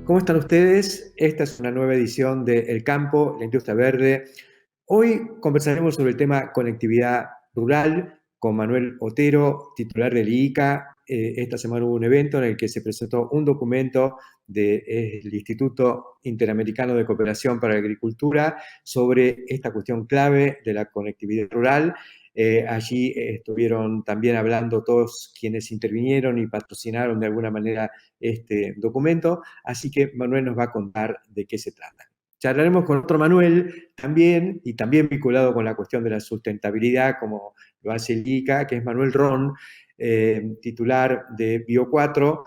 ¿Cómo están ustedes? Esta es una nueva edición de El Campo, la Industria Verde. Hoy conversaremos sobre el tema conectividad rural con Manuel Otero, titular del IICA. Esta semana hubo un evento en el que se presentó un documento del Instituto Interamericano de Cooperación para la Agricultura sobre esta cuestión clave de la conectividad rural. Allí estuvieron también hablando todos quienes intervinieron y patrocinaron de alguna manera este documento, así que Manuel nos va a contar de qué se trata. Charlaremos con otro Manuel también, y también vinculado con la cuestión de la sustentabilidad, como lo hace el ICA, que es Manuel Ron, titular de Bio4.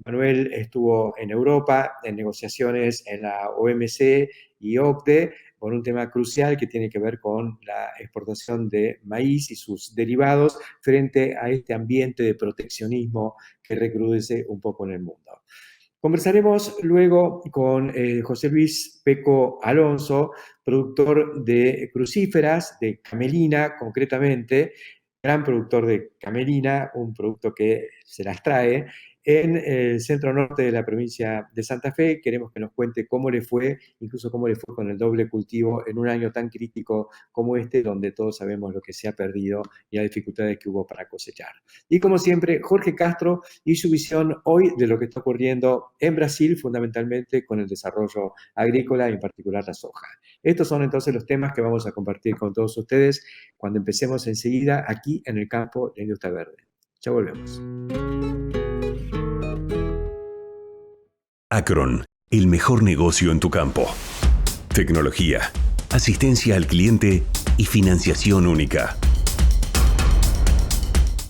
Manuel estuvo en Europa en negociaciones en la OMC y OCDE por un tema crucial que tiene que ver con la exportación de maíz y sus derivados frente a este ambiente de proteccionismo que recrudece un poco en el mundo. Conversaremos luego con José Luis Peco Alonso, productor de crucíferas, de camelina concretamente, gran productor de camelina, un producto que se las trae en el centro norte de la provincia de Santa Fe. Queremos que nos cuente cómo le fue, incluso cómo le fue con el doble cultivo en un año tan crítico como este, donde todos sabemos lo que se ha perdido y las dificultades que hubo para cosechar. Y como siempre, Jorge Castro y su visión hoy de lo que está ocurriendo en Brasil, fundamentalmente con el desarrollo agrícola y en particular la soja. Estos son entonces los temas que vamos a compartir con todos ustedes cuando empecemos enseguida aquí en el campo de la Industria Verde. Ya volvemos. Acron, el mejor negocio en tu campo. Tecnología, asistencia al cliente y financiación única.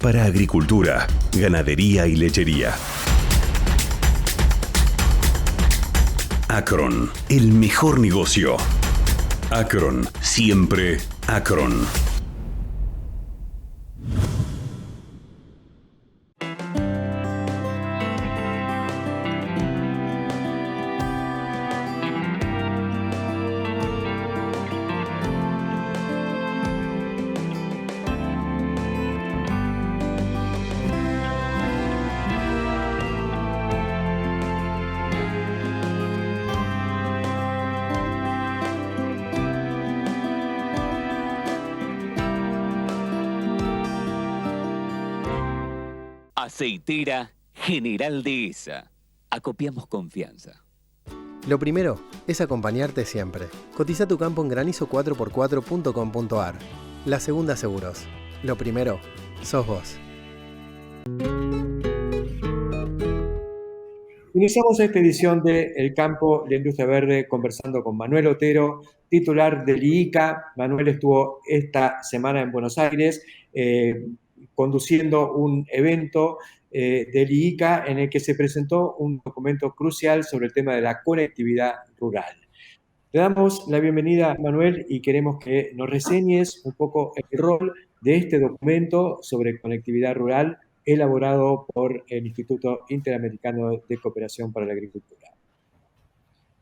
Para agricultura, ganadería y lechería. Acron, el mejor negocio. Acron, siempre Acron. Aceitera General Dehesa. Acopiamos confianza. Lo primero es acompañarte siempre. Cotiza tu campo en granizo4x4.com.ar. La segunda seguros. Lo primero sos vos. Iniciamos esta edición de El Campo, la Industria Verde, conversando con Manuel Otero, titular del IICA. Manuel estuvo esta semana en Buenos Aires conduciendo un evento del IICA en el que se presentó un documento crucial sobre el tema de la conectividad rural. Te damos la bienvenida, Manuel, y queremos que nos reseñes un poco el rol de este documento sobre conectividad rural elaborado por el Instituto Interamericano de Cooperación para la Agricultura.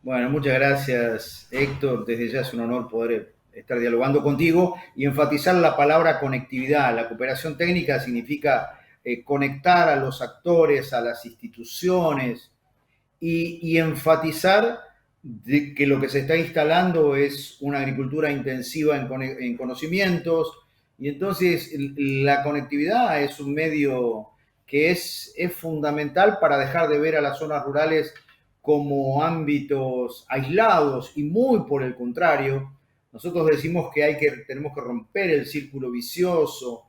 Bueno, muchas gracias, Héctor. Desde ya es un honor poder estar dialogando contigo y enfatizar la palabra conectividad. La cooperación técnica significa conectar a los actores, a las instituciones y enfatizar de que lo que se está instalando es una agricultura intensiva en conocimientos, y entonces la conectividad es un medio que es fundamental para dejar de ver a las zonas rurales como ámbitos aislados, y muy por el contrario. Nosotros decimos que tenemos que romper el círculo vicioso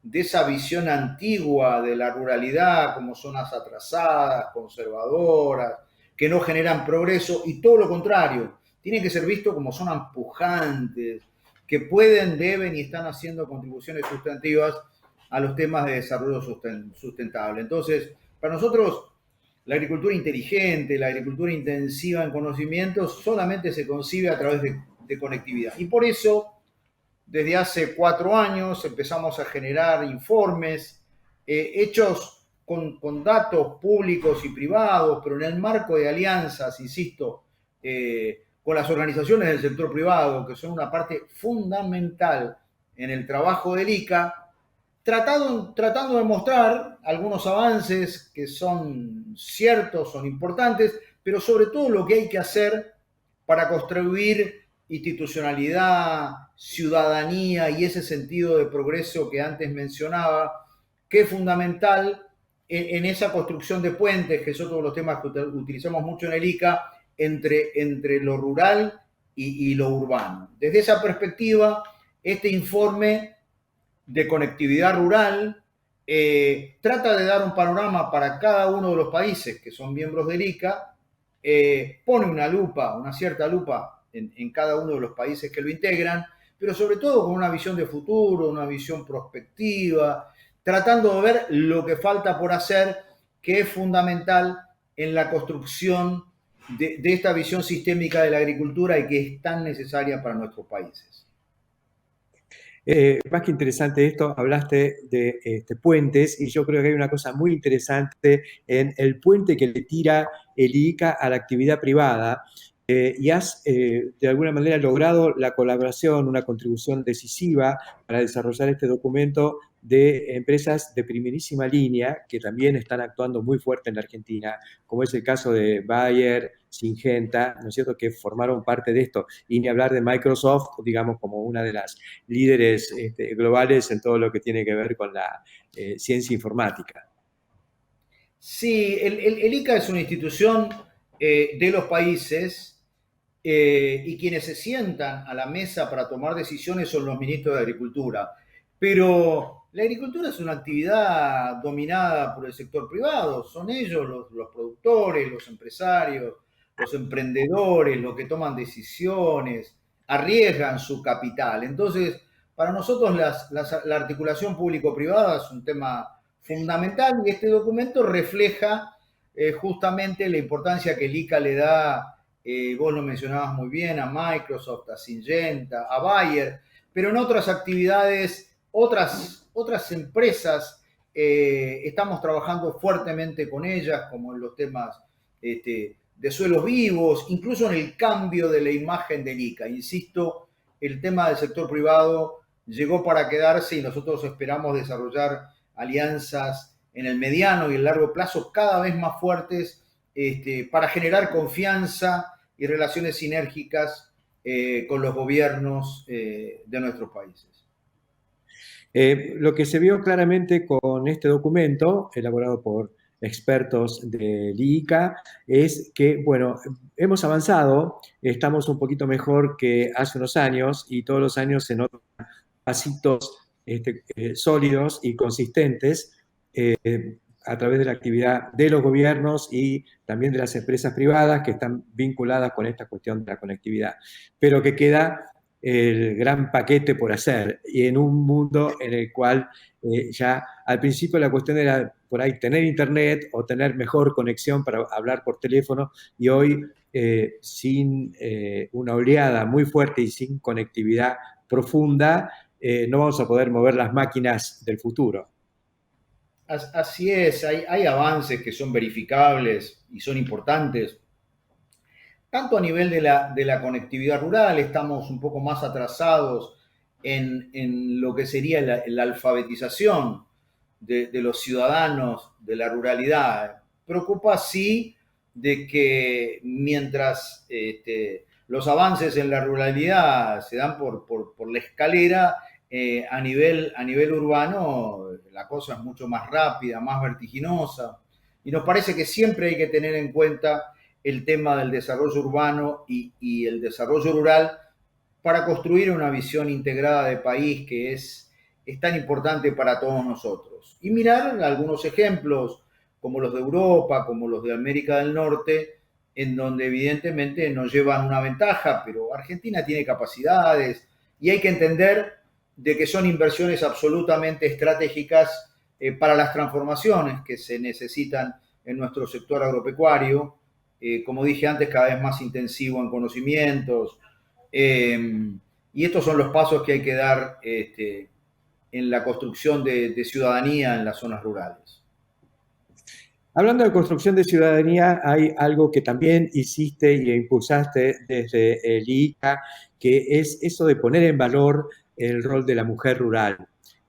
de esa visión antigua de la ruralidad como zonas atrasadas, conservadoras, que no generan progreso, y todo lo contrario, tiene que ser visto como zonas pujantes, que pueden, deben y están haciendo contribuciones sustantivas a los temas de desarrollo sustentable. Entonces, Para nosotros, la agricultura inteligente, la agricultura intensiva en conocimientos, solamente se concibe a través de conectividad. Y por eso, desde hace 4 años, empezamos a generar informes hechos con datos públicos y privados, pero en el marco de alianzas, insisto, con las organizaciones del sector privado, que son una parte fundamental en el trabajo del ICA, tratando de mostrar algunos avances que son ciertos, son importantes, pero sobre todo lo que hay que hacer para construir institucionalidad, ciudadanía y ese sentido de progreso que antes mencionaba, que es fundamental en esa construcción de puentes, que es otro de los temas que utilizamos mucho en el ICA, entre lo rural y lo urbano. Desde esa perspectiva, este informe de conectividad rural trata de dar un panorama para cada uno de los países que son miembros del ICA, pone una cierta lupa en cada uno de los países que lo integran, pero sobre todo con una visión de futuro, una visión prospectiva, tratando de ver lo que falta por hacer, que es fundamental en la construcción de esta visión sistémica de la agricultura y que es tan necesaria para nuestros países. Más que interesante esto, hablaste de puentes y yo creo que hay una cosa muy interesante en el puente que le tira el ICA a la actividad privada y has de alguna manera logrado la colaboración, una contribución decisiva para desarrollar este documento de empresas de primerísima línea que también están actuando muy fuerte en la Argentina, como es el caso de Bayer, Syngenta, ¿no es cierto?, que formaron parte de esto. Y ni hablar de Microsoft, digamos, como una de las líderes globales en todo lo que tiene que ver con la ciencia informática. Sí, el ICA es una institución de los países y quienes se sientan a la mesa para tomar decisiones son los ministros de Agricultura. Pero la agricultura es una actividad dominada por el sector privado, son ellos los productores, los empresarios, los emprendedores, los que toman decisiones, arriesgan su capital. Entonces, para nosotros la articulación público-privada es un tema fundamental y este documento refleja justamente la importancia que el ICA le da, vos lo mencionabas muy bien, a Microsoft, a Syngenta, a Bayer, pero en otras actividades, otras empresas, estamos trabajando fuertemente con ellas, como en los temas de suelos vivos, incluso en el cambio de la imagen del ICA. Insisto, el tema del sector privado llegó para quedarse y nosotros esperamos desarrollar alianzas en el mediano y el largo plazo cada vez más fuertes para generar confianza y relaciones sinérgicas con los gobiernos de nuestros países. Lo que se vio claramente con este documento, elaborado por expertos del ICA, es que, bueno, hemos avanzado, estamos un poquito mejor que hace unos años y todos los años se notan pasitos sólidos y consistentes a través de la actividad de los gobiernos y también de las empresas privadas que están vinculadas con esta cuestión de la conectividad, pero que queda el gran paquete por hacer y en un mundo en el cual ya al principio la cuestión era por ahí tener internet o tener mejor conexión para hablar por teléfono y hoy sin una oleada muy fuerte y sin conectividad profunda no vamos a poder mover las máquinas del futuro. Así es, hay avances que son verificables y son importantes. Tanto a nivel de la conectividad rural, estamos un poco más atrasados en lo que sería la alfabetización de los ciudadanos de la ruralidad. Preocupa, sí, de que mientras los avances en la ruralidad se dan por la escalera, a nivel urbano la cosa es mucho más rápida, más vertiginosa. Y nos parece que siempre hay que tener en cuenta el tema del desarrollo urbano y el desarrollo rural para construir una visión integrada de país que es tan importante para todos nosotros. Y mirar algunos ejemplos como los de Europa, como los de América del Norte, en donde evidentemente nos llevan una ventaja, pero Argentina tiene capacidades y hay que entender de que son inversiones absolutamente estratégicas para las transformaciones que se necesitan en nuestro sector agropecuario, como dije antes, cada vez más intensivo en conocimientos. Y estos son los pasos que hay que dar en la construcción de ciudadanía en las zonas rurales. Hablando de construcción de ciudadanía, hay algo que también hiciste y impulsaste desde el ICA, que es eso de poner en valor el rol de la mujer rural.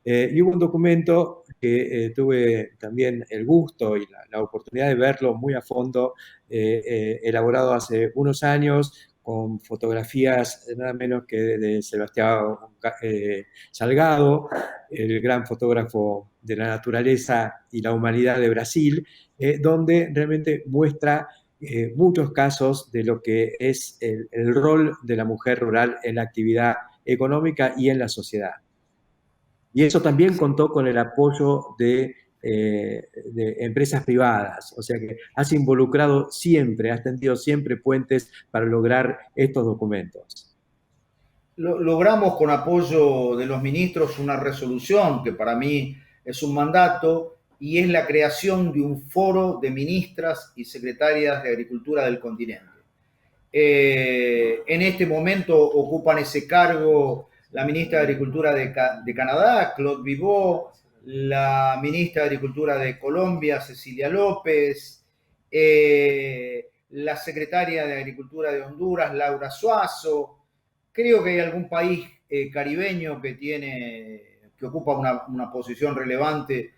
Y hubo un documento que tuve también el gusto y la oportunidad de verlo muy a fondo, elaborado hace unos años, con fotografías nada menos que de Sebastián Salgado, el gran fotógrafo de la naturaleza y la humanidad de Brasil, donde realmente muestra muchos casos de lo que es el rol de la mujer rural en la actividad económica y en la sociedad. Y eso también contó con el apoyo de empresas privadas, o sea que has involucrado siempre, has tendido siempre puentes para lograr estos documentos. Logramos con apoyo de los ministros una resolución que para mí es un mandato y es la creación de un foro de ministras y secretarias de Agricultura del continente. En este momento ocupan ese cargo la ministra de Agricultura de Canadá, Claude Bibeau, la ministra de Agricultura de Colombia, Cecilia López, la secretaria de Agricultura de Honduras, Laura Suazo. Creo que hay algún país caribeño que ocupa una posición relevante,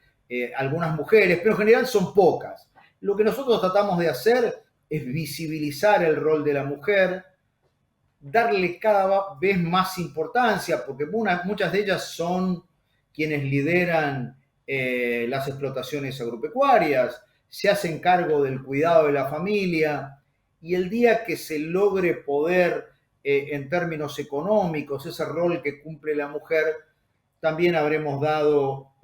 algunas mujeres, pero en general son pocas. Lo que nosotros tratamos de hacer es visibilizar el rol de la mujer, darle cada vez más importancia, porque muchas de ellas son quienes lideran las explotaciones agropecuarias, se hacen cargo del cuidado de la familia, y el día que se logre poder, en términos económicos, ese rol que cumple la mujer, también habremos dado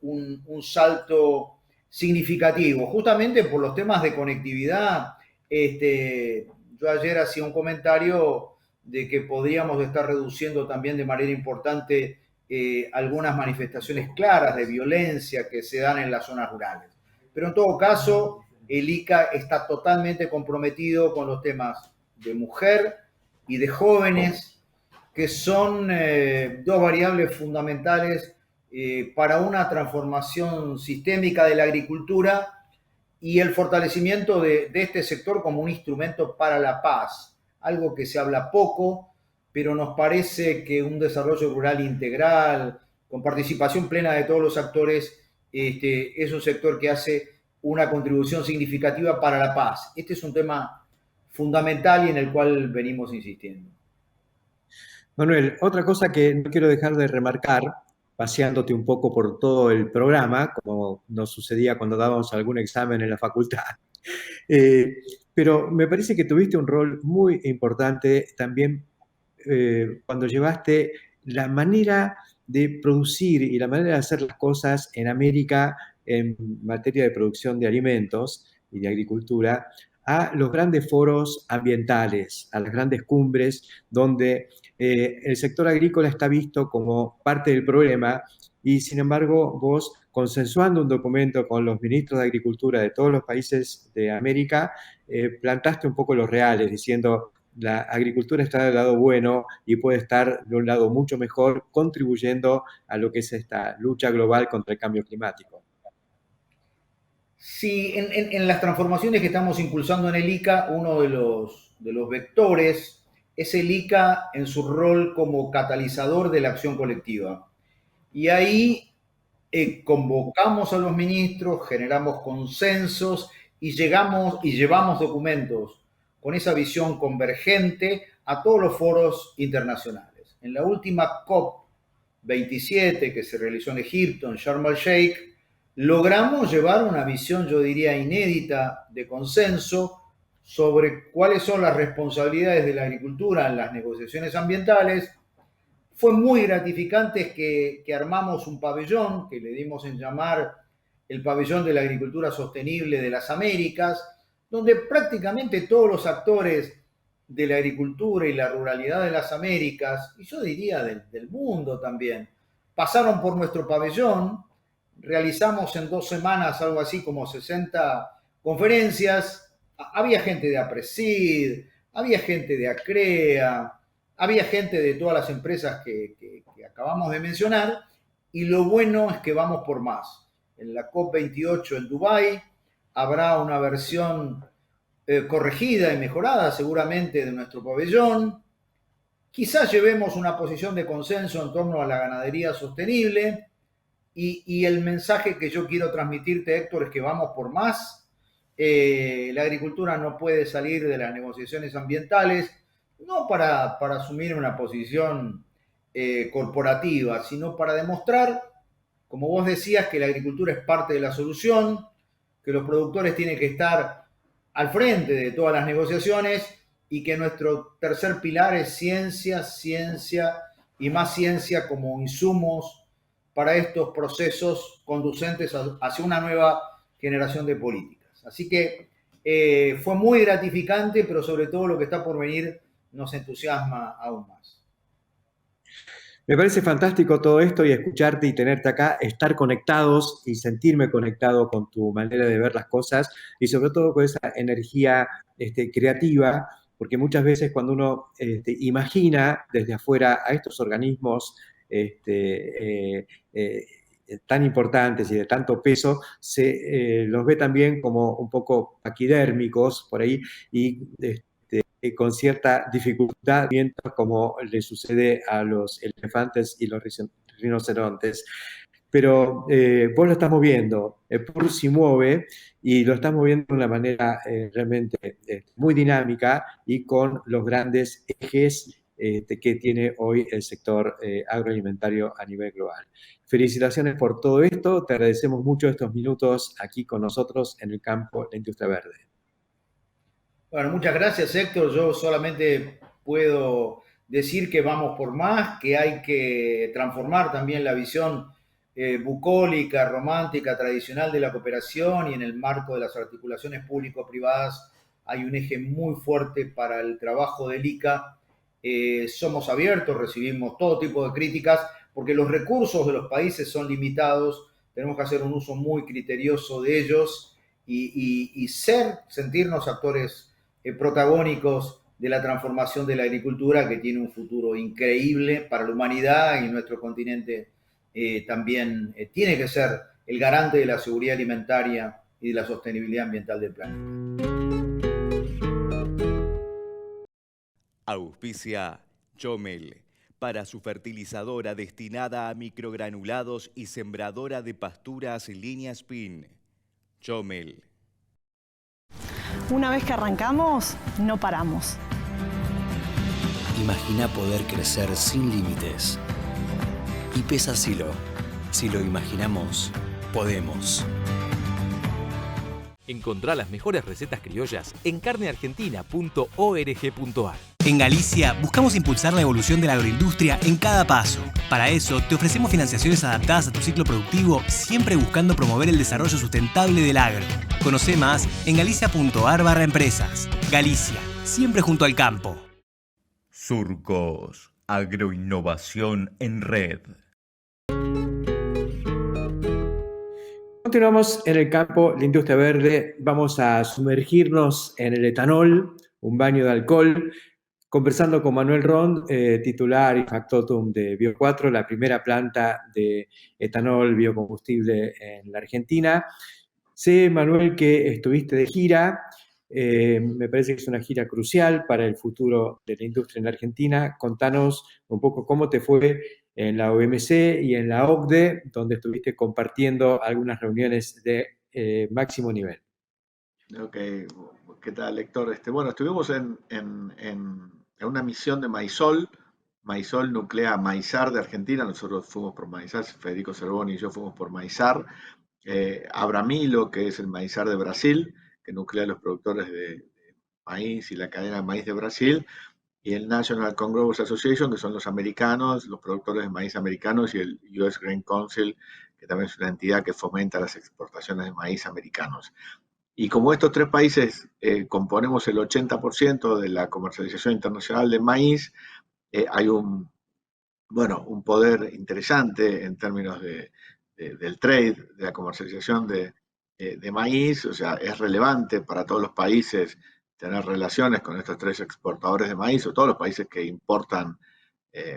un salto significativo, justamente por los temas de conectividad. Yo ayer hacía un comentario de que podríamos estar reduciendo también de manera importante algunas manifestaciones claras de violencia que se dan en las zonas rurales. Pero en todo caso, el ICA está totalmente comprometido con los temas de mujer y de jóvenes, que son dos variables fundamentales para una transformación sistémica de la agricultura y el fortalecimiento de este sector como un instrumento para la paz, algo que se habla poco, pero nos parece que un desarrollo rural integral, con participación plena de todos los actores, es un sector que hace una contribución significativa para la paz. Este es un tema fundamental y en el cual venimos insistiendo. Manuel, otra cosa que no quiero dejar de remarcar, paseándote un poco por todo el programa, como nos sucedía cuando dábamos algún examen en la facultad, pero me parece que tuviste un rol muy importante también cuando llevaste la manera de producir y la manera de hacer las cosas en América en materia de producción de alimentos y de agricultura a los grandes foros ambientales, a las grandes cumbres, donde el sector agrícola está visto como parte del problema y, sin embargo, vos, consensuando un documento con los ministros de Agricultura de todos los países de América, plantaste un poco los reales, diciendo la agricultura está del lado bueno y puede estar de un lado mucho mejor, contribuyendo a lo que es esta lucha global contra el cambio climático. Sí, en las transformaciones que estamos impulsando en el ICA, uno de los vectores es el ICA en su rol como catalizador de la acción colectiva. Y ahí convocamos a los ministros, generamos consensos y llevamos documentos con esa visión convergente a todos los foros internacionales. En la última COP27 que se realizó en Egipto, en Sharm el-Sheikh, logramos llevar una visión, yo diría, inédita de consenso sobre cuáles son las responsabilidades de la agricultura en las negociaciones ambientales. Fue muy gratificante que armamos un pabellón que le dimos en llamar el Pabellón de la Agricultura Sostenible de las Américas, donde prácticamente todos los actores de la agricultura y la ruralidad de las Américas, y yo diría del mundo también, pasaron por nuestro pabellón, realizamos en 2 semanas algo así como 60 conferencias. Había gente de APRESID, había gente de ACREA, había gente de todas las empresas que acabamos de mencionar, y lo bueno es que vamos por más. En la COP28 en Dubái habrá una versión corregida y mejorada seguramente de nuestro pabellón. Quizás llevemos una posición de consenso en torno a la ganadería sostenible, y el mensaje que yo quiero transmitirte, Héctor, es que vamos por más. La agricultura no puede salir de las negociaciones ambientales, no para asumir una posición corporativa, sino para demostrar, como vos decías, que la agricultura es parte de la solución, que los productores tienen que estar al frente de todas las negociaciones, y que nuestro tercer pilar es ciencia, ciencia y más ciencia como insumos para estos procesos conducentes hacia una nueva generación de políticas. Así que fue muy gratificante, pero sobre todo lo que está por venir nos entusiasma aún más. Me parece fantástico todo esto y escucharte y tenerte acá, estar conectados y sentirme conectado con tu manera de ver las cosas y sobre todo con esa energía creativa, porque muchas veces cuando uno imagina desde afuera a estos organismos tan importantes y de tanto peso, se los ve también como un poco paquidérmicos por ahí y con cierta dificultad, como le sucede a los elefantes y los rinocerontes. Pero vos lo estás moviendo, PUR se mueve y lo estás moviendo de una manera realmente muy dinámica y con los grandes ejes que tiene hoy el sector agroalimentario a nivel global. Felicitaciones por todo esto, te agradecemos mucho estos minutos aquí con nosotros en el campo de la industria verde. Bueno, muchas gracias, Héctor. Yo solamente puedo decir que vamos por más, que hay que transformar también la visión bucólica, romántica, tradicional de la cooperación, y en el marco de las articulaciones público-privadas hay un eje muy fuerte para el trabajo del ICA. Somos abiertos, recibimos todo tipo de críticas, porque los recursos de los países son limitados, tenemos que hacer un uso muy criterioso de ellos y sentirnos actores protagónicos de la transformación de la agricultura, que tiene un futuro increíble para la humanidad, y nuestro continente también tiene que ser el garante de la seguridad alimentaria y de la sostenibilidad ambiental del planeta. Auspicia Chomel, para su fertilizadora destinada a microgranulados y sembradora de pasturas línea Spin. Chomel. Una vez que arrancamos, no paramos. Imagina poder crecer sin límites. Y pesa Silo. Si lo imaginamos, podemos. Encontrá las mejores recetas criollas en carneargentina.org.ar. En Galicia buscamos impulsar la evolución de la agroindustria en cada paso. Para eso, te ofrecemos financiaciones adaptadas a tu ciclo productivo, siempre buscando promover el desarrollo sustentable del agro. Conoce más en galicia.ar/empresas. Galicia, siempre junto al campo. Surcos, agroinnovación en red. Continuamos en el campo, la industria verde. Vamos a sumergirnos en el etanol, un baño de alcohol, conversando con Manuel Rond, titular y factotum de Bio4, la primera planta de etanol biocombustible en la Argentina. Sé, Manuel, que estuviste de gira. Me parece que es una gira crucial para el futuro de la industria en la Argentina. Contanos un poco cómo te fue en la OMC y en la OCDE, donde estuviste compartiendo algunas reuniones de máximo nivel. Ok, ¿qué tal, Héctor? Bueno, estuvimos en una misión de Maisol. Maisol nuclea Maizar de Argentina. Nosotros fuimos por Maizar, Federico Cervoni y yo fuimos por Maizar. Abramilo, que es el Maizar de Brasil, que nuclea a los productores de maíz y la cadena de maíz de Brasil, y el National Corn Growers Association, que son los americanos, los productores de maíz americanos, y el US Grain Council, que también es una entidad que fomenta las exportaciones de maíz americanos. Y como estos tres países componemos el 80% de la comercialización internacional de maíz, hay un poder interesante en términos de del trade, de la comercialización de maíz. O sea, es relevante para todos los países tener relaciones con estos 3 exportadores de maíz, o todos los países que importan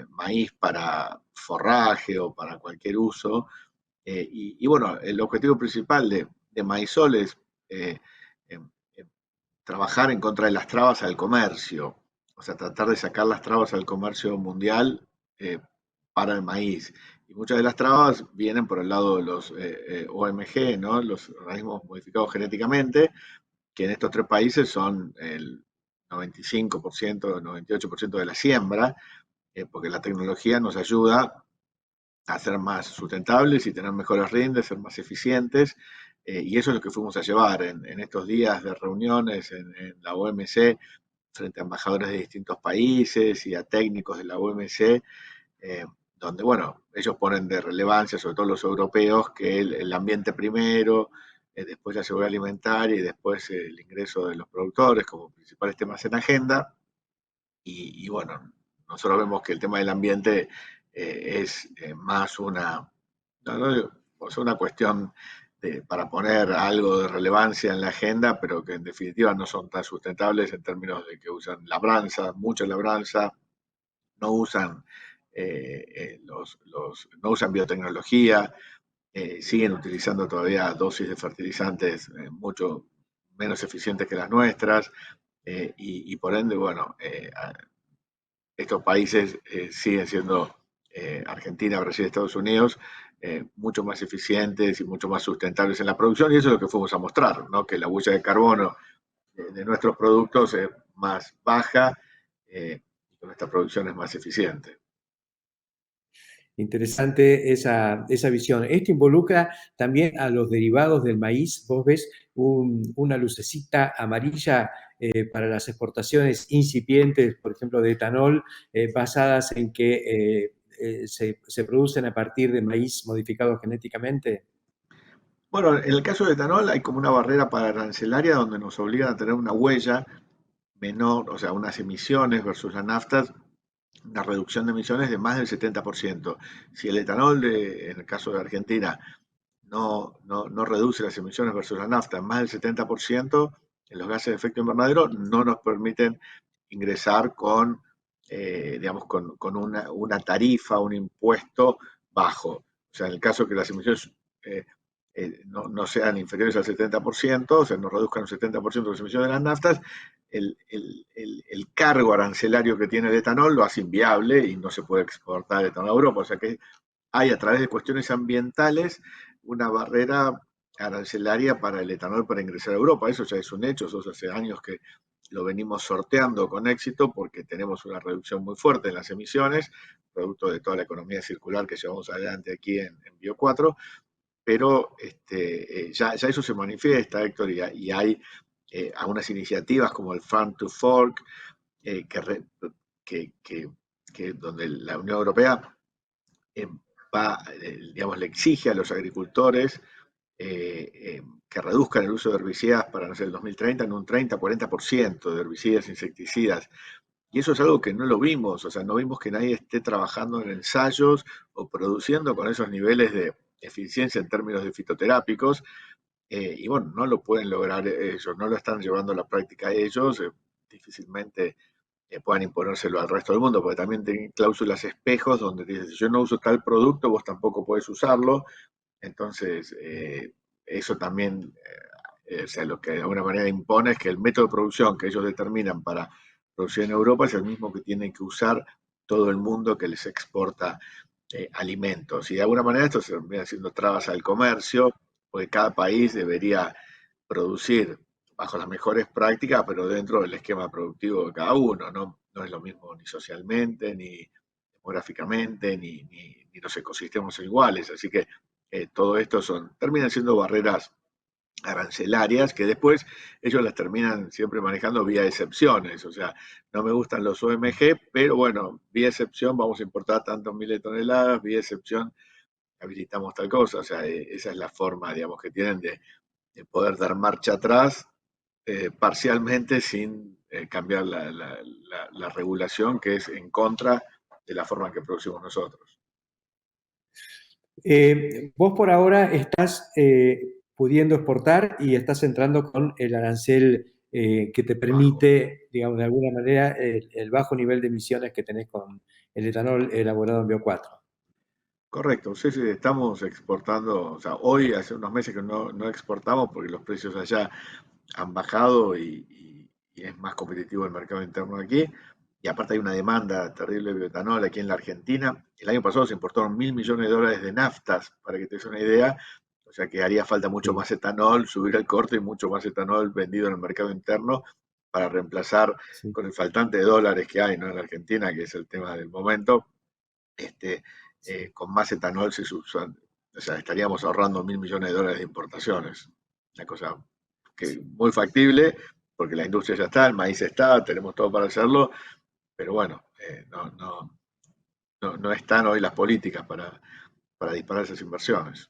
maíz para forraje o para cualquier uso. Y bueno, el objetivo principal de Maisol es trabajar en contra de las trabas al comercio, o sea, tratar de sacar las trabas al comercio mundial para el maíz. Y muchas de las trabas vienen por el lado de los OMG, ¿no? Los organismos modificados genéticamente, que en estos 3 países son el 95%, 98% de la siembra, porque la tecnología nos ayuda a ser más sustentables y tener mejores rindes, ser más eficientes, y eso es lo que fuimos a llevar en estos días de reuniones en la OMC, frente a embajadores de distintos países y a técnicos de la OMC, donde, bueno, ellos ponen de relevancia, sobre todo los europeos, que el ambiente primero, después la seguridad alimentaria y después el ingreso de los productores como principales temas en agenda. Y bueno, nosotros vemos que el tema del ambiente es más una cuestión para poner algo de relevancia en la agenda, pero que en definitiva no son tan sustentables en términos de que usan labranza, mucha labranza, no usan, no usan biotecnología, siguen utilizando todavía dosis de fertilizantes mucho menos eficientes que las nuestras, y por ende, bueno, estos países siguen siendo, Argentina, Brasil, Estados Unidos, mucho más eficientes y mucho más sustentables en la producción, y eso es lo que fuimos a mostrar, ¿no? Que la huella de carbono de nuestros productos es más baja y que nuestra producción es más eficiente. Interesante esa visión. Esto involucra también a los derivados del maíz. Vos ves una lucecita amarilla para las exportaciones incipientes, por ejemplo, de etanol, basadas en que se producen a partir de maíz modificado genéticamente. Bueno, en el caso de etanol hay como una barrera arancelaria donde nos obligan a tener una huella menor, o sea, unas emisiones versus la nafta, una reducción de emisiones de más del 70%. Si el etanol, en el caso de Argentina, no reduce las emisiones versus la nafta en más del 70%, los gases de efecto invernadero no nos permiten ingresar con, digamos, con una tarifa, un impuesto bajo. O sea, en el caso que las emisiones no sean inferiores al 70%, o sea, no reduzcan un 70% las emisiones de las naftas, el cargo arancelario que tiene el etanol lo hace inviable y no se puede exportar etanol a Europa. O sea que hay, a través de cuestiones ambientales, una barrera arancelaria para el etanol para ingresar a Europa. Eso ya es un hecho, eso hace años que lo venimos sorteando con éxito porque tenemos una reducción muy fuerte en las emisiones, producto de toda la economía circular que llevamos adelante aquí en Bio4, pero ya eso se manifiesta, Héctor, y hay algunas iniciativas como el Farm to Fork, donde la Unión Europea digamos, le exige a los agricultores que reduzcan el uso de herbicidas para, no sé, el 2030 en un 30-40% de herbicidas, insecticidas. Y eso es algo que no lo vimos, o sea, no vimos que nadie esté trabajando en ensayos o produciendo con esos niveles de eficiencia en términos de fitoterápicos, y bueno, no lo pueden lograr ellos, no lo están llevando a la práctica ellos, difícilmente puedan imponérselo al resto del mundo, porque también tienen cláusulas espejos donde dicen, si yo no uso tal producto, vos tampoco podés usarlo. Entonces, eso también, o sea, lo que de alguna manera impone es que el método de producción que ellos determinan para producir en Europa es el mismo que tiene que usar todo el mundo que les exporta alimentos. Y de alguna manera esto se termina haciendo trabas al comercio, porque cada país debería producir bajo las mejores prácticas, pero dentro del esquema productivo de cada uno, ¿no? No es lo mismo ni socialmente, ni demográficamente, ni los ecosistemas son iguales. Así que todo esto terminan siendo barreras arancelarias que después ellos las terminan siempre manejando vía excepciones. O sea, no me gustan los OMG, pero bueno, vía excepción vamos a importar tantos miles de toneladas, vía excepción habilitamos tal cosa. O sea, esa es la forma, digamos, que tienen de poder dar marcha atrás parcialmente sin cambiar la regulación, que es en contra de la forma en que producimos nosotros. Vos por ahora estás pudiendo exportar y estás entrando con el arancel que te permite, digamos, de alguna manera, el bajo nivel de emisiones que tenés con el etanol elaborado en Bio4. Correcto, sí, sí, estamos exportando, o sea, hoy hace unos meses que no exportamos porque los precios allá han bajado y es más competitivo el mercado interno aquí. Y aparte hay una demanda terrible de bioetanol aquí en la Argentina. El año pasado se importaron $1.000 millones de naftas, para que te des una idea. O sea que haría falta mucho más etanol, subir el corte y mucho más etanol vendido en el mercado interno para reemplazar con el faltante de dólares que hay, ¿no?, en la Argentina, que es el tema del momento. Con más etanol o sea, estaríamos ahorrando $1.000 millones de importaciones. Una cosa que muy factible, porque la industria ya está, el maíz está, tenemos todo para hacerlo, pero bueno, no están hoy las políticas para disparar esas inversiones.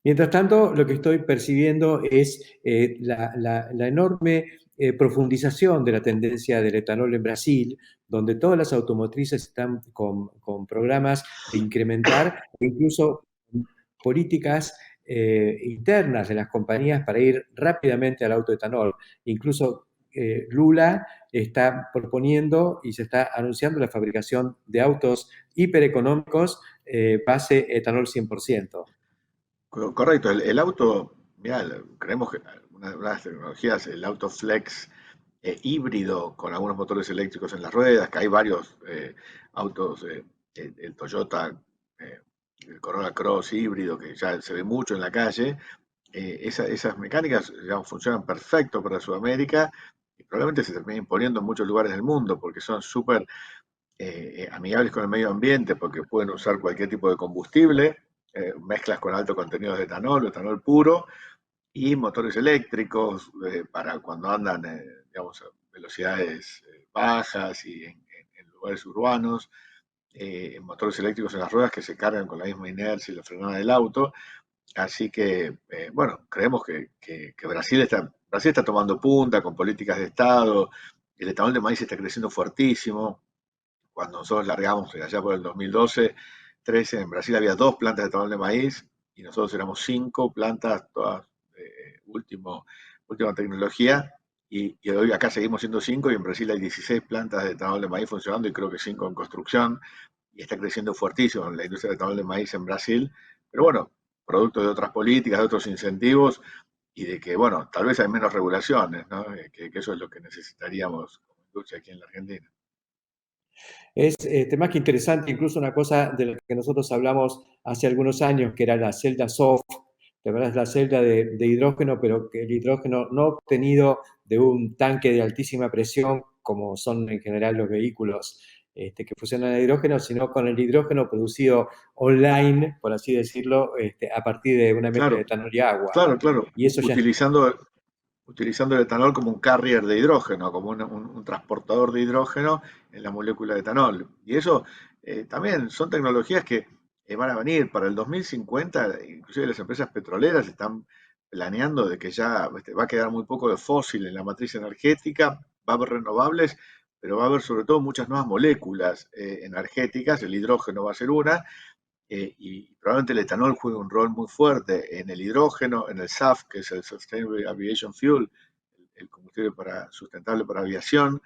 Mientras tanto, lo que estoy percibiendo es la enorme profundización de la tendencia del etanol en Brasil, donde todas las automotrices están con programas de incrementar, e incluso políticas internas de las compañías para ir rápidamente al autoetanol. Incluso Lula está proponiendo y se está anunciando la fabricación de autos hipereconómicos base etanol 100%. Correcto, el auto, mira, creemos que una de las tecnologías, el auto flex híbrido con algunos motores eléctricos en las ruedas, que hay varios autos, el Toyota, el Corolla Cross híbrido, que ya se ve mucho en la calle. Esas mecánicas, digamos, funcionan perfecto para Sudamérica y probablemente se terminen imponiendo en muchos lugares del mundo porque son súper amigables con el medio ambiente, porque pueden usar cualquier tipo de combustible, mezclas con alto contenido de etanol o etanol puro, y motores eléctricos para cuando andan, digamos, a velocidades bajas y en lugares urbanos, motores eléctricos en las ruedas que se cargan con la misma inercia y la frenada del auto. Así que, bueno, creemos que Brasil está tomando punta con políticas de Estado, el etanol de maíz está creciendo fuertísimo. Cuando nosotros largamos allá por el 2012-13, en Brasil había 2 plantas de etanol de maíz y nosotros éramos 5 plantas, todas última tecnología, y hoy acá seguimos siendo 5 y en Brasil hay 16 plantas de etanol de maíz funcionando y creo que 5 en construcción, y está creciendo fuertísimo la industria de etanol de maíz en Brasil, pero bueno, producto de otras políticas, de otros incentivos y de que, bueno, tal vez hay menos regulaciones, ¿no? Que eso es lo que necesitaríamos como industria aquí en la Argentina. Es más que interesante, incluso una cosa de la que nosotros hablamos hace algunos años, que era la celda soft, de verdad es la celda de hidrógeno, pero que el hidrógeno no obtenido de un tanque de altísima presión, como son en general los vehículos que funcionan a hidrógeno, sino con el hidrógeno producido online, por así decirlo, a partir de una mezcla de etanol y agua. Claro. Y eso utilizando el etanol como un carrier de hidrógeno, como un transportador de hidrógeno en la molécula de etanol. Y eso también son tecnologías que van a venir para el 2050, inclusive las empresas petroleras están planeando de que ya va a quedar muy poco de fósil en la matriz energética, va a haber renovables, pero va a haber sobre todo muchas nuevas moléculas energéticas, el hidrógeno va a ser una, y probablemente el etanol juegue un rol muy fuerte en el hidrógeno, en el SAF, que es el Sustainable Aviation Fuel, el combustible sustentable para aviación,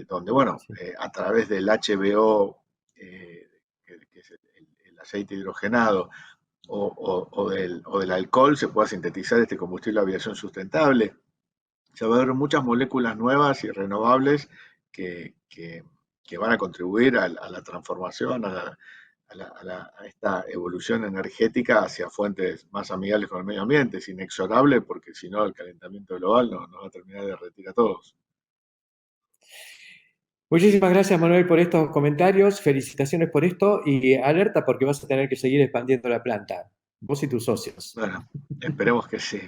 donde, bueno, a través del HBO, que es el aceite hidrogenado, o del alcohol, se pueda sintetizar este combustible de aviación sustentable. O sea, va a haber muchas moléculas nuevas y renovables que van a contribuir a la transformación, a esta evolución energética hacia fuentes más amigables con el medio ambiente. Es inexorable porque si no el calentamiento global nos va a terminar de derretir a todos. Muchísimas gracias, Manuel, por estos comentarios. Felicitaciones por esto y alerta porque vas a tener que seguir expandiendo la planta, vos y tus socios. Bueno, esperemos que sí.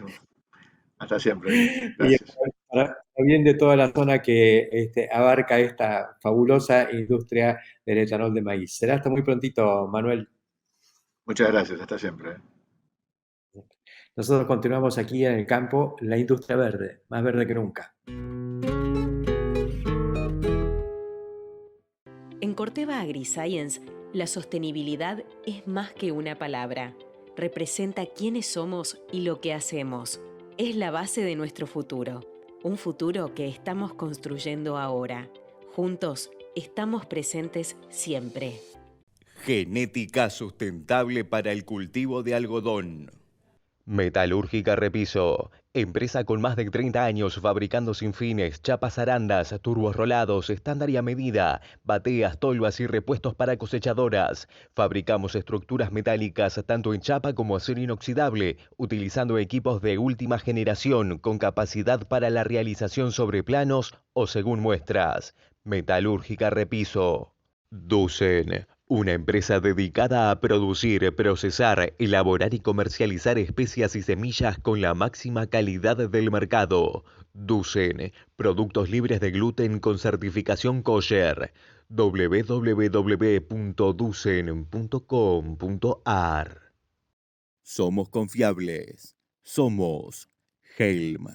Hasta siempre. Gracias. Y para bien de toda la zona que abarca esta fabulosa industria del etanol de maíz. Será hasta muy prontito, Manuel. Muchas gracias, hasta siempre. Nosotros continuamos aquí en el campo, la industria verde, más verde que nunca. En Corteva AgriScience La sostenibilidad es más que una palabra. Representa quiénes somos y lo que hacemos. Es la base de nuestro futuro. Un futuro que estamos construyendo ahora. Juntos estamos presentes siempre. Genética sustentable para el cultivo de algodón. Metalúrgica Repiso, empresa con más de 30 años fabricando sinfines, chapas arandas, turbos rolados, estándar y a medida, bateas, tolvas y repuestos para cosechadoras. Fabricamos estructuras metálicas tanto en chapa como acero inoxidable, utilizando equipos de última generación con capacidad para la realización sobre planos o según muestras. Metalúrgica Repiso. Dusen, una empresa dedicada a producir, procesar, elaborar y comercializar especias y semillas con la máxima calidad del mercado. Dusen, productos libres de gluten con certificación kosher. www.dusen.com.ar. Somos confiables. Somos Helm.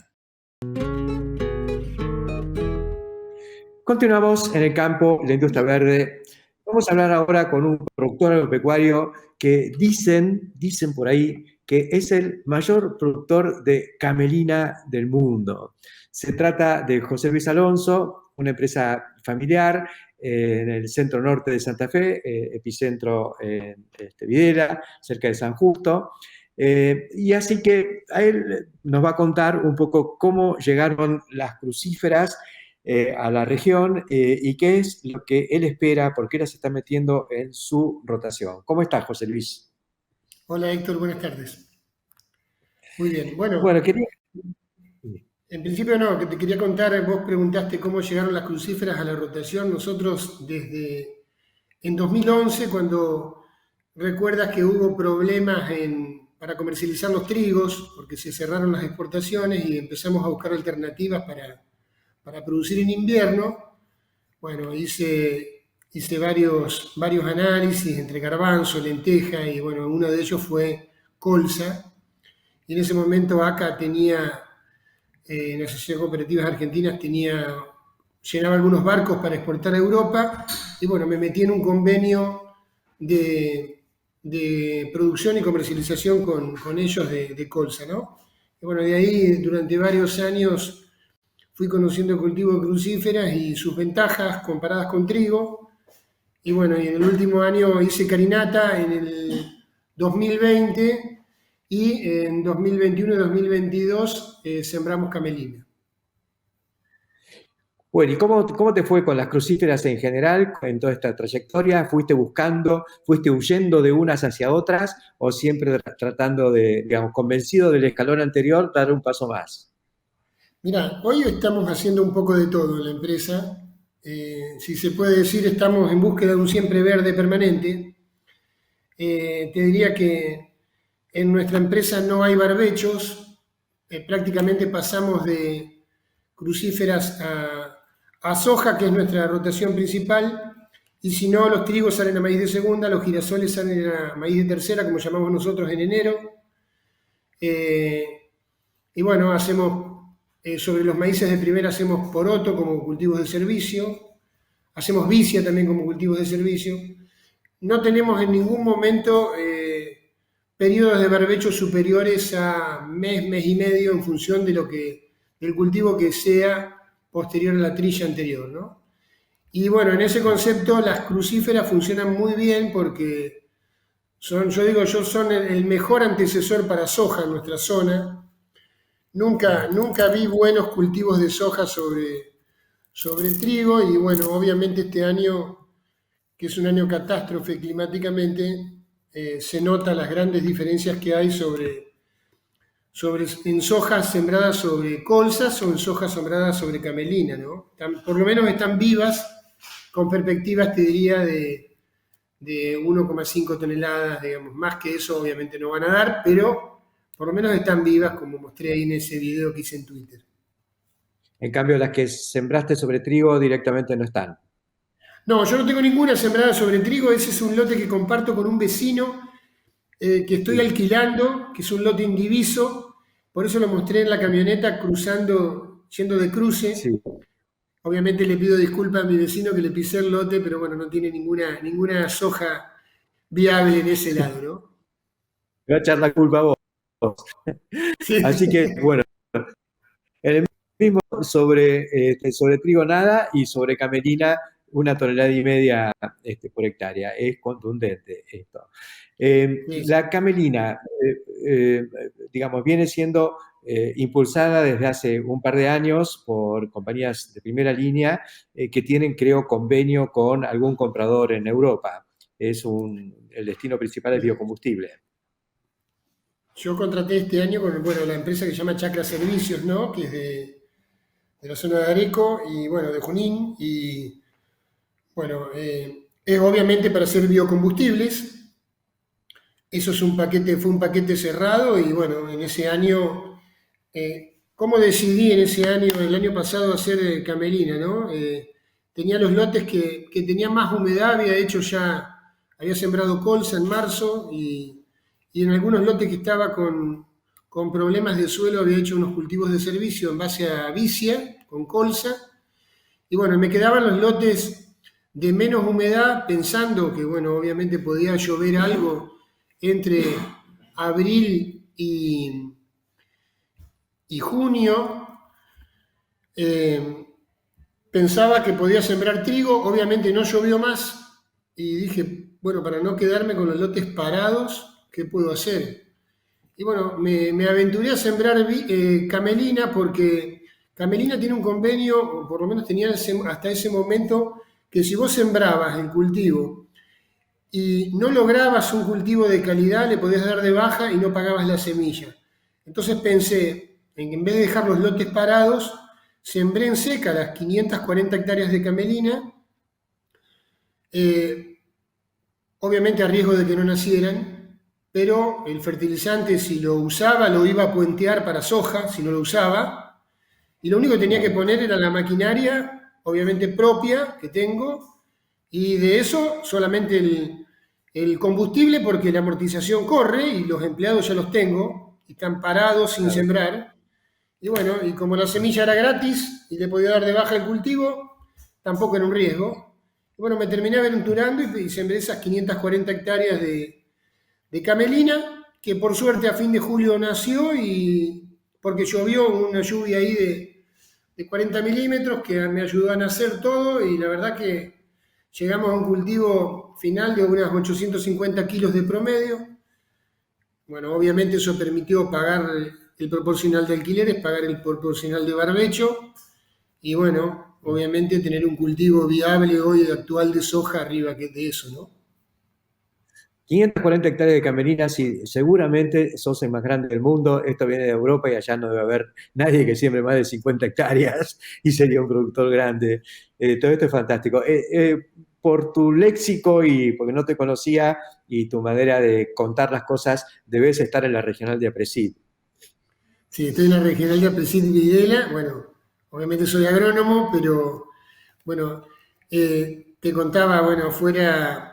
Continuamos en el campo, la industria verde. Vamos a hablar ahora con un productor agropecuario que dicen por ahí que es el mayor productor de camelina del mundo. Se trata de José Luis Alonso, una empresa familiar en el centro norte de Santa Fe, epicentro en Videla, cerca de San Justo. Y así que a él nos va a contar un poco cómo llegaron las crucíferas a la región y qué es lo que él espera, por qué las está metiendo en su rotación. ¿Cómo estás, José Luis? Hola, Héctor, buenas tardes. Muy bien, bueno quería... En principio no, que te quería contar, vos preguntaste cómo llegaron las crucíferas a la rotación. Nosotros en 2011, cuando recuerdas que hubo problemas para comercializar los trigos, porque se cerraron las exportaciones y empezamos a buscar alternativas para producir en invierno, bueno, hice varios análisis entre garbanzo, lenteja y bueno, uno de ellos fue colza. Y en ese momento ACA tenía, en la Asociación de Cooperativas Argentinas, llenaba algunos barcos para exportar a Europa y bueno, me metí en un convenio de producción y comercialización con ellos de colza, ¿no? Y bueno, de ahí durante varios años fui conociendo el cultivo de crucíferas y sus ventajas comparadas con trigo. Y bueno, y en el último año hice carinata en el 2020 y en 2021 y 2022 sembramos camelina. Bueno, ¿y cómo te fue con las crucíferas en general en toda esta trayectoria? ¿Fuiste huyendo de unas hacia otras o siempre tratando de, digamos, convencido del escalón anterior, dar un paso más? Mira, hoy estamos haciendo un poco de todo en la empresa. Si se puede decir, estamos en búsqueda de un siempre verde permanente. Te diría que en nuestra empresa no hay barbechos. Prácticamente pasamos de crucíferas a soja, que es nuestra rotación principal. Y si no, los trigos salen a maíz de segunda, los girasoles salen a maíz de tercera, como llamamos nosotros, en enero. Y bueno, sobre los maíces de primera hacemos poroto como cultivos de servicio, hacemos vicia también como cultivos de servicio. No tenemos en ningún momento periodos de barbecho superiores a mes y medio en función del cultivo que sea posterior a la trilla anterior, ¿no? Y bueno, en ese concepto las crucíferas funcionan muy bien porque son el mejor antecesor para soja en nuestra zona. Nunca vi buenos cultivos de soja sobre trigo y bueno, obviamente este año, que es un año catástrofe climáticamente, se notan las grandes diferencias que hay en sojas sembradas sobre colzas o en sojas sembradas sobre camelina, ¿no? Por lo menos están vivas, con perspectivas, te diría, de 1,5 toneladas, digamos. Más que eso obviamente no van a dar, pero por lo menos están vivas, como mostré ahí en ese video que hice en Twitter. En cambio, las que sembraste sobre trigo directamente no están. No, yo no tengo ninguna sembrada sobre trigo. Ese es un lote que comparto con un vecino que estoy alquilando, que es un lote indiviso. Por eso lo mostré en la camioneta yendo de cruce. Sí. Obviamente le pido disculpas a mi vecino que le pisé el lote, pero bueno, no tiene ninguna soja viable en ese lado, ¿no? Me va a echar la culpa a vos. Sí. Así que, bueno, en el mismo sobre trigo nada y sobre camelina 1,5 toneladas por hectárea. Es contundente esto. La camelina, digamos, viene siendo impulsada desde hace un par de años por compañías de primera línea que tienen, creo, convenio con algún comprador en Europa. El destino principal es biocombustible. Yo contraté este año con la empresa que se llama Chacra Servicios, ¿no? Que es de la zona de Areco y bueno, de Junín. Y bueno, es obviamente para hacer biocombustibles. Eso fue un paquete cerrado y bueno, en ese año, ¿cómo decidí el año pasado hacer camelina, ¿no? Tenía los lotes que tenían más humedad, había sembrado colza en marzo y en algunos lotes que estaba con problemas de suelo había hecho unos cultivos de servicio en base a vicia, con colza. Y bueno, me quedaban los lotes de menos humedad pensando que, bueno, obviamente podía llover algo entre abril y junio. Pensaba que podía sembrar trigo, obviamente no llovió más y dije, bueno, para no quedarme con los lotes parados, ¿qué puedo hacer? Y bueno, me aventuré a sembrar camelina porque camelina tiene un convenio, o por lo menos tenía hasta ese momento, que si vos sembrabas el cultivo y no lograbas un cultivo de calidad, le podías dar de baja y no pagabas la semilla. Entonces pensé, en vez de dejar los lotes parados, sembré en seca las 540 hectáreas de camelina, obviamente a riesgo de que no nacieran, pero el fertilizante, si lo usaba, lo iba a puentear para soja, si no lo usaba, y lo único que tenía que poner era la maquinaria, obviamente propia, que tengo, y de eso solamente el combustible, porque la amortización corre y los empleados ya los tengo, y están parados sin sembrar. Y bueno, y como la semilla era gratis y le podía dar de baja el cultivo, tampoco era un riesgo. Y bueno, me terminé aventurando y sembré esas 540 hectáreas de camelina, que por suerte a fin de julio nació y porque llovió una lluvia ahí de 40 milímetros que me ayudó a nacer todo y la verdad que llegamos a un cultivo final de unas 850 kilos de promedio. Bueno, obviamente eso permitió pagar el proporcional de alquileres, pagar el proporcional de barbecho y bueno, obviamente tener un cultivo viable hoy actual de soja arriba que de eso, ¿no? 540 hectáreas de camelina, sí, seguramente sos el más grande del mundo, esto viene de Europa y allá no debe haber nadie que siembre más de 50 hectáreas y sería un productor grande. Todo esto es fantástico. Por tu léxico y porque no te conocía y tu manera de contar las cosas, debes estar en la regional de Apresid. Sí, estoy en la regional de Apresid Videla. Bueno, obviamente soy agrónomo, pero bueno, te contaba, bueno, fuera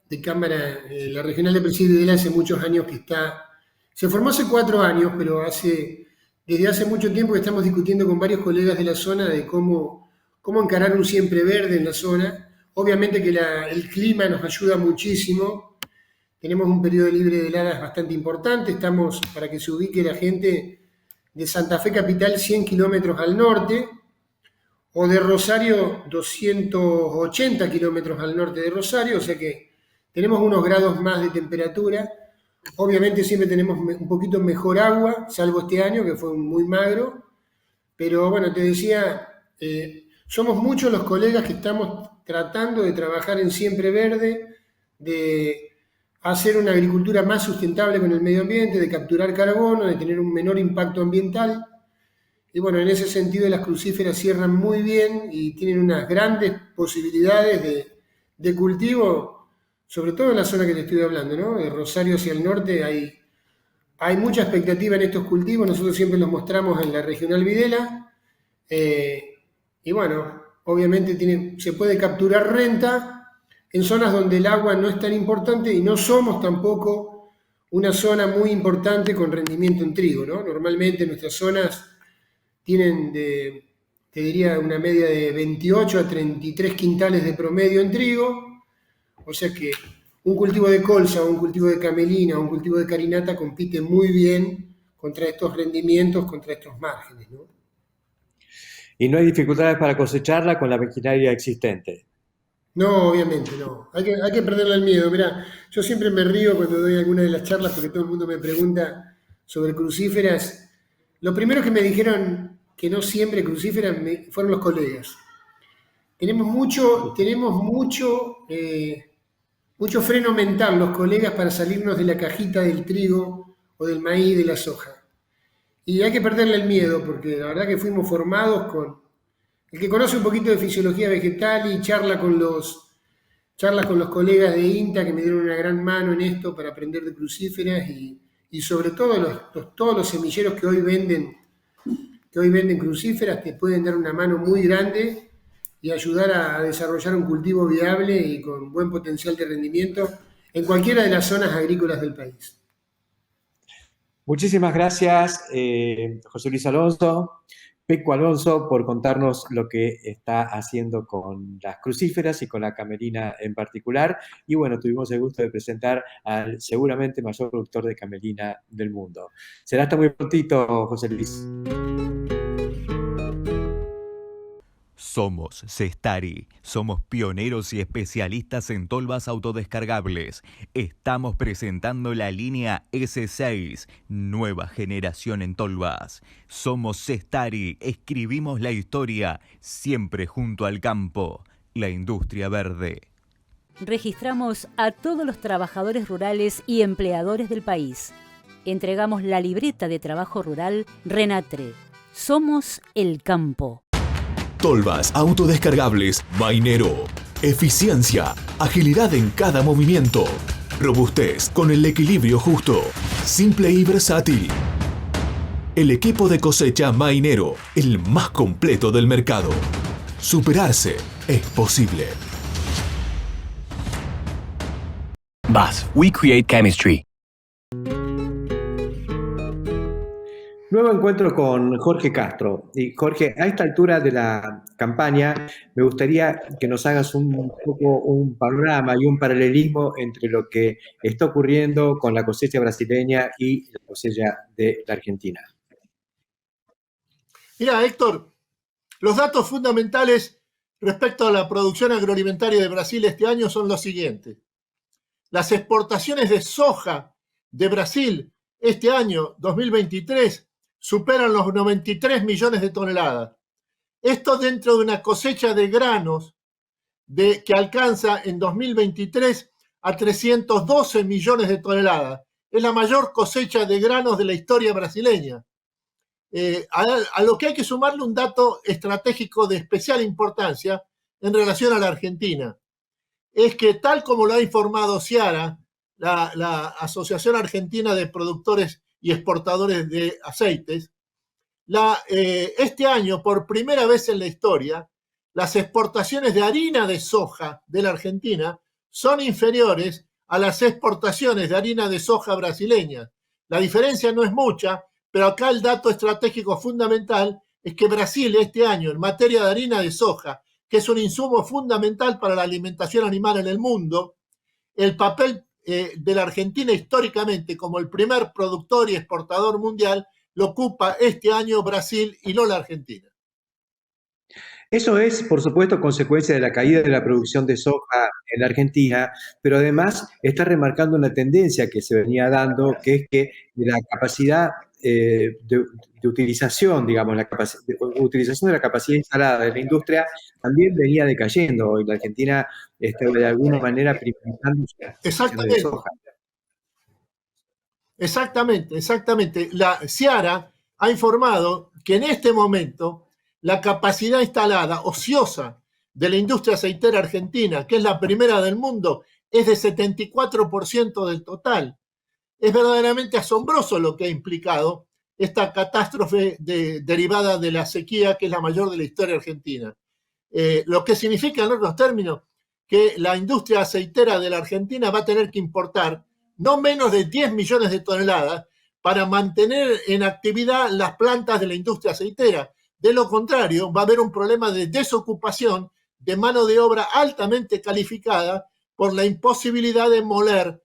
de cámara, la regional de Apresid Videla hace muchos años que está, se formó hace 4 años, pero desde hace mucho tiempo que estamos discutiendo con varios colegas de la zona de cómo encarar un siempre verde en la zona. Obviamente que el clima nos ayuda muchísimo, tenemos un periodo libre de heladas bastante importante, estamos, para que se ubique la gente, de Santa Fe Capital 100 kilómetros al norte, o de Rosario 280 kilómetros al norte de Rosario, o sea que tenemos unos grados más de temperatura. Obviamente siempre tenemos un poquito mejor agua, salvo este año que fue muy magro. Pero bueno, te decía, somos muchos los colegas que estamos tratando de trabajar en siempre verde, de hacer una agricultura más sustentable con el medio ambiente, de capturar carbono, de tener un menor impacto ambiental. Y bueno, en ese sentido las crucíferas cierran muy bien y tienen unas grandes posibilidades de cultivo, sobre todo en la zona que te estoy hablando, ¿no? De Rosario hacia el norte hay mucha expectativa en estos cultivos, nosotros siempre los mostramos en la regional Videla, y bueno, obviamente se puede capturar renta en zonas donde el agua no es tan importante y no somos tampoco una zona muy importante con rendimiento en trigo, ¿no? Normalmente nuestras zonas tienen te diría una media de 28 a 33 quintales de promedio en trigo, o sea que un cultivo de colza, un cultivo de camelina, un cultivo de carinata compite muy bien contra estos rendimientos, contra estos márgenes, ¿no? Y no hay dificultades para cosecharla con la maquinaria existente. No, obviamente no. Hay que perderle el miedo. Mirá, yo siempre me río cuando doy alguna de las charlas porque todo el mundo me pregunta sobre crucíferas. Lo primero que me dijeron que no siembre crucíferas fueron los colegas. Tenemos mucho freno mental los colegas para salirnos de la cajita del trigo o del maíz, de la soja. Y hay que perderle el miedo porque la verdad que fuimos formados con... El que conoce un poquito de fisiología vegetal y charla con los colegas de INTA que me dieron una gran mano en esto para aprender de crucíferas y sobre todo todos los semilleros que hoy venden crucíferas te pueden dar una mano muy grande y ayudar a desarrollar un cultivo viable y con buen potencial de rendimiento en cualquiera de las zonas agrícolas del país. Muchísimas gracias, José Luis Alonso, Peco Alonso, por contarnos lo que está haciendo con las crucíferas y con la camelina en particular. Y bueno, tuvimos el gusto de presentar al seguramente mayor productor de camelina del mundo. Será hasta muy prontito, José Luis. Somos Cestari, somos pioneros y especialistas en tolvas autodescargables. Estamos presentando la línea S6, nueva generación en tolvas. Somos Cestari, escribimos la historia, siempre junto al campo, la industria verde. Registramos a todos los trabajadores rurales y empleadores del país. Entregamos la libreta de trabajo rural Renatre. Somos el campo. Tolvas autodescargables Mainero. Eficiencia, agilidad en cada movimiento. Robustez con el equilibrio justo. Simple y versátil. El equipo de cosecha Mainero, el más completo del mercado. Superarse es posible. BASF, we create chemistry. Nuevo encuentro con Jorge Castro. Y Jorge, a esta altura de la campaña, me gustaría que nos hagas un poco un panorama y un paralelismo entre lo que está ocurriendo con la cosecha brasileña y la cosecha de la Argentina. Mira, Héctor, los datos fundamentales respecto a la producción agroalimentaria de Brasil este año son los siguientes. Las exportaciones de soja de Brasil este año, 2023, superan los 93 millones de toneladas. Esto dentro de una cosecha de granos que alcanza en 2023 a 312 millones de toneladas. Es la mayor cosecha de granos de la historia brasileña. A lo que hay que sumarle un dato estratégico de especial importancia en relación a la Argentina. Es que tal como lo ha informado Ciara, la Asociación Argentina de Productores y Exportadores de Aceites, este año, por primera vez en la historia, las exportaciones de harina de soja de la Argentina son inferiores a las exportaciones de harina de soja brasileña. La diferencia no es mucha, pero acá el dato estratégico fundamental es que Brasil este año, en materia de harina de soja, que es un insumo fundamental para la alimentación animal en el mundo, el papel de la Argentina históricamente como el primer productor y exportador mundial lo ocupa este año Brasil y no la Argentina. Eso es, por supuesto, consecuencia de la caída de la producción de soja en la Argentina, pero además está remarcando una tendencia que se venía dando, que es que la capacidad de utilización, digamos, utilización de la capacidad instalada de la industria también venía decayendo y la Argentina está de alguna manera privilegiando su producción de soja. Exactamente. La Ciara ha informado que en este momento la capacidad instalada ociosa de la industria aceitera argentina, que es la primera del mundo, es de 74% del total. Es verdaderamente asombroso lo que ha implicado esta catástrofe derivada de la sequía, que es la mayor de la historia argentina. Lo que significa, en otros términos, que la industria aceitera de la Argentina va a tener que importar no menos de 10 millones de toneladas para mantener en actividad las plantas de la industria aceitera. De lo contrario, va a haber un problema de desocupación de mano de obra altamente calificada por la imposibilidad de moler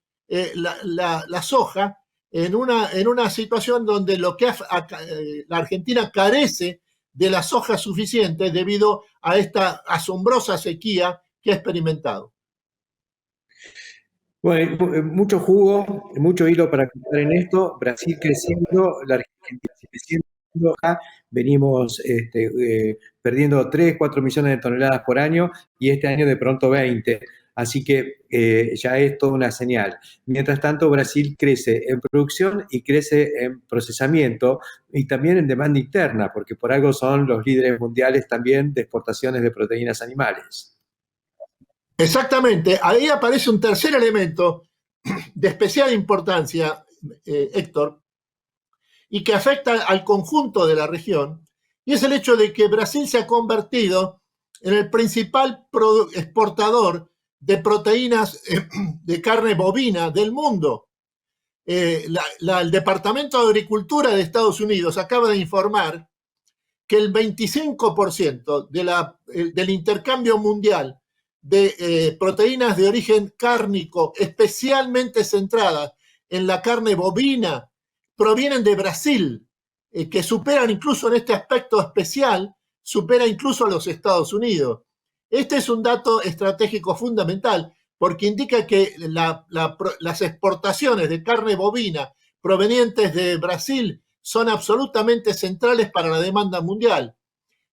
la soja en una situación donde la Argentina carece de la soja suficiente debido a esta asombrosa sequía que ha experimentado. Bueno, mucho jugo, mucho hilo para contar en esto. Brasil creciendo, la Argentina creciendo. Venimos perdiendo 3, 4 millones de toneladas por año y este año de pronto 20. Así que ya es toda una señal. Mientras tanto, Brasil crece en producción y crece en procesamiento y también en demanda interna, porque por algo son los líderes mundiales también de exportaciones de proteínas animales. Exactamente. Ahí aparece un tercer elemento de especial importancia, Héctor, y que afecta al conjunto de la región, y es el hecho de que Brasil se ha convertido en el principal exportador de proteínas de carne bovina del mundo. El Departamento de Agricultura de Estados Unidos acaba de informar que el 25% del intercambio mundial de proteínas de origen cárnico, especialmente centradas en la carne bovina, provienen de Brasil, que superan incluso en este aspecto especial, supera incluso a los Estados Unidos. Este es un dato estratégico fundamental porque indica que las exportaciones de carne bovina provenientes de Brasil son absolutamente centrales para la demanda mundial.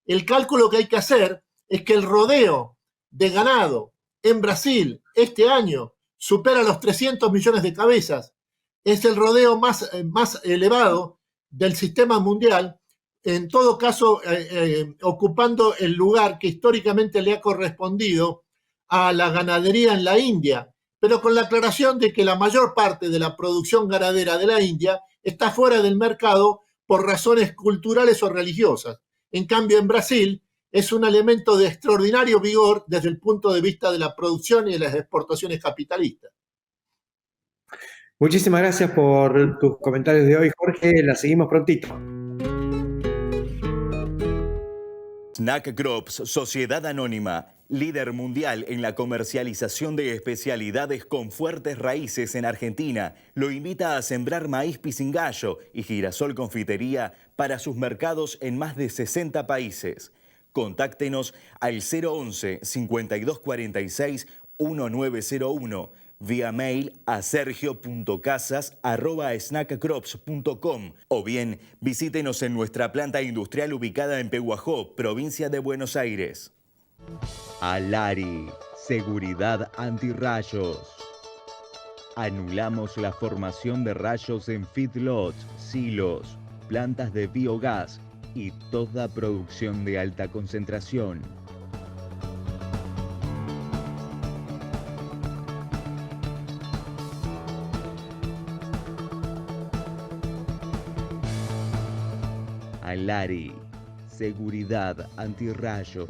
El cálculo que hay que hacer es que el rodeo de ganado en Brasil este año supera los 300 millones de cabezas. Es el rodeo más elevado del sistema mundial, en todo caso ocupando el lugar que históricamente le ha correspondido a la ganadería en la India, pero con la aclaración de que la mayor parte de la producción ganadera de la India está fuera del mercado por razones culturales o religiosas. En cambio, en Brasil es un elemento de extraordinario vigor desde el punto de vista de la producción y de las exportaciones capitalistas. Muchísimas gracias por tus comentarios de hoy, Jorge. La seguimos prontito. Snack Crops, Sociedad Anónima, líder mundial en la comercialización de especialidades con fuertes raíces en Argentina, lo invita a sembrar maíz pisingallo y girasol confitería para sus mercados en más de 60 países. Contáctenos al 011 5246 1901, vía mail a sergio.casas@snackcrops.com o bien visítenos en nuestra planta industrial ubicada en Pehuajó, provincia de Buenos Aires. Alari, seguridad antirrayos. Anulamos la formación de rayos en feedlots, silos, plantas de biogás y toda producción de alta concentración. Alari, seguridad antirrayos.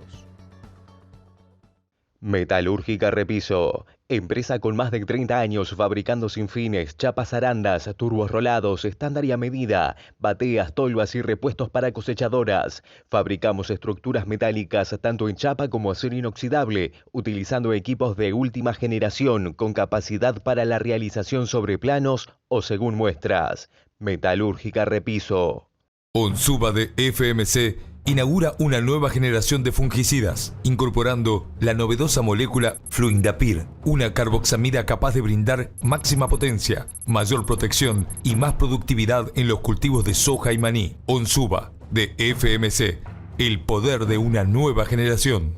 Metalúrgica Repiso, empresa con más de 30 años fabricando sinfines, chapas arandas, turbos rolados, estándar y a medida, bateas, tolvas y repuestos para cosechadoras. Fabricamos estructuras metálicas tanto en chapa como acero inoxidable, utilizando equipos de última generación con capacidad para la realización sobre planos o según muestras. Metalúrgica Repiso. Onsuba de FMC inaugura una nueva generación de fungicidas, incorporando la novedosa molécula Fluindapyr, una carboxamida capaz de brindar máxima potencia, mayor protección y más productividad en los cultivos de soja y maní. Onsuba de FMC, el poder de una nueva generación.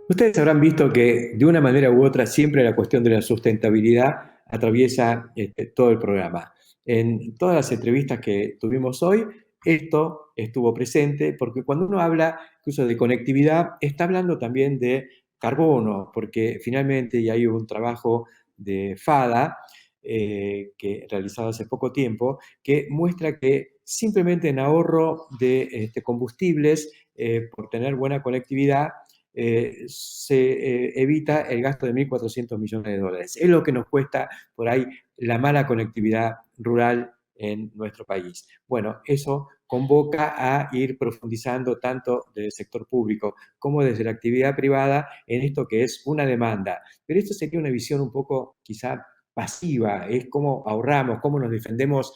Ustedes habrán visto que de una manera u otra siempre la cuestión de la sustentabilidad atraviesa todo el programa. En todas las entrevistas que tuvimos hoy, esto estuvo presente porque cuando uno habla incluso de conectividad, está hablando también de carbono, porque finalmente, y hay un trabajo de FADA que realizado hace poco tiempo, que muestra que simplemente en ahorro de combustibles, por tener buena conectividad, se evita el gasto de 1.400 millones de dólares. Es lo que nos cuesta por ahí la mala conectividad rural en nuestro país. Bueno, eso convoca a ir profundizando tanto desde el sector público como desde la actividad privada en esto que es una demanda. Pero esto sería una visión un poco quizá pasiva, es cómo ahorramos, cómo nos defendemos,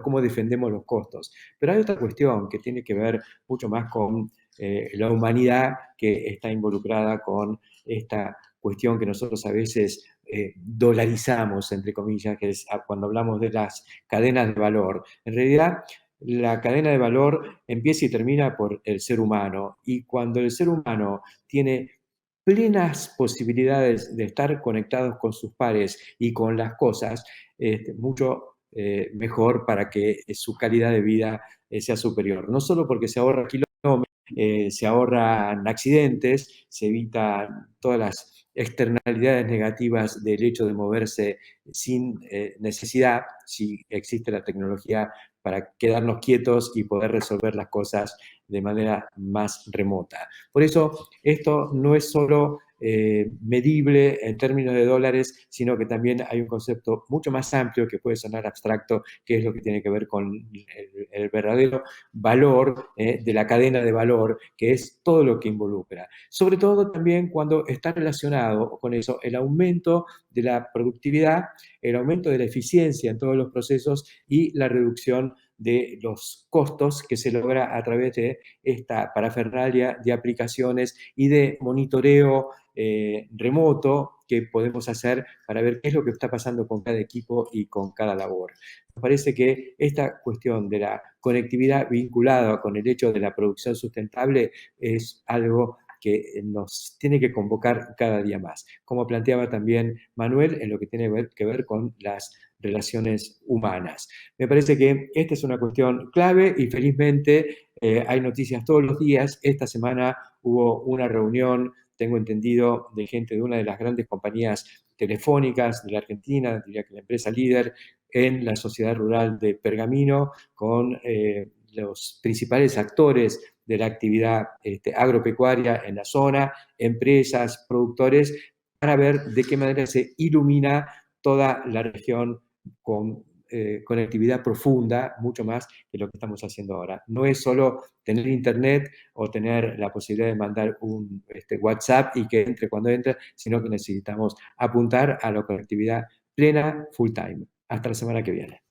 cómo defendemos los costos. Pero hay otra cuestión que tiene que ver mucho más con la humanidad que está involucrada con esta cuestión que nosotros a veces dolarizamos, entre comillas, que es cuando hablamos de las cadenas de valor. En realidad, la cadena de valor empieza y termina por el ser humano, y cuando el ser humano tiene plenas posibilidades de estar conectados con sus pares y con las cosas, mucho mejor para que su calidad de vida sea superior. No solo porque se ahorra kilómetros, se ahorran accidentes, se evitan todas las externalidades negativas del hecho de moverse sin necesidad, si existe la tecnología para quedarnos quietos y poder resolver las cosas de manera más remota. Por eso, esto no es solo medible en términos de dólares, sino que también hay un concepto mucho más amplio que puede sonar abstracto, que es lo que tiene que ver con el verdadero valor de la cadena de valor, que es todo lo que involucra. Sobre todo también cuando está relacionado con eso el aumento de la productividad, el aumento de la eficiencia en todos los procesos y la reducción de los costos que se logra a través de esta parafernalia de aplicaciones y de monitoreo remoto que podemos hacer para ver qué es lo que está pasando con cada equipo y con cada labor. Me parece que esta cuestión de la conectividad vinculada con el hecho de la producción sustentable es algo que nos tiene que convocar cada día más, como planteaba también Manuel en lo que tiene que ver con las relaciones humanas. Me parece que esta es una cuestión clave y felizmente hay noticias todos los días. Esta semana hubo una reunión, tengo entendido, de gente de una de las grandes compañías telefónicas de la Argentina, diría que la empresa líder, en la sociedad rural de Pergamino, con los principales actores de la actividad agropecuaria en la zona, empresas, productores, para ver de qué manera se ilumina toda la región con conectividad profunda, mucho más que lo que estamos haciendo ahora. No es solo tener internet o tener la posibilidad de mandar un WhatsApp y que entre cuando entre, sino que necesitamos apuntar a la conectividad plena, full time. Hasta la semana que viene.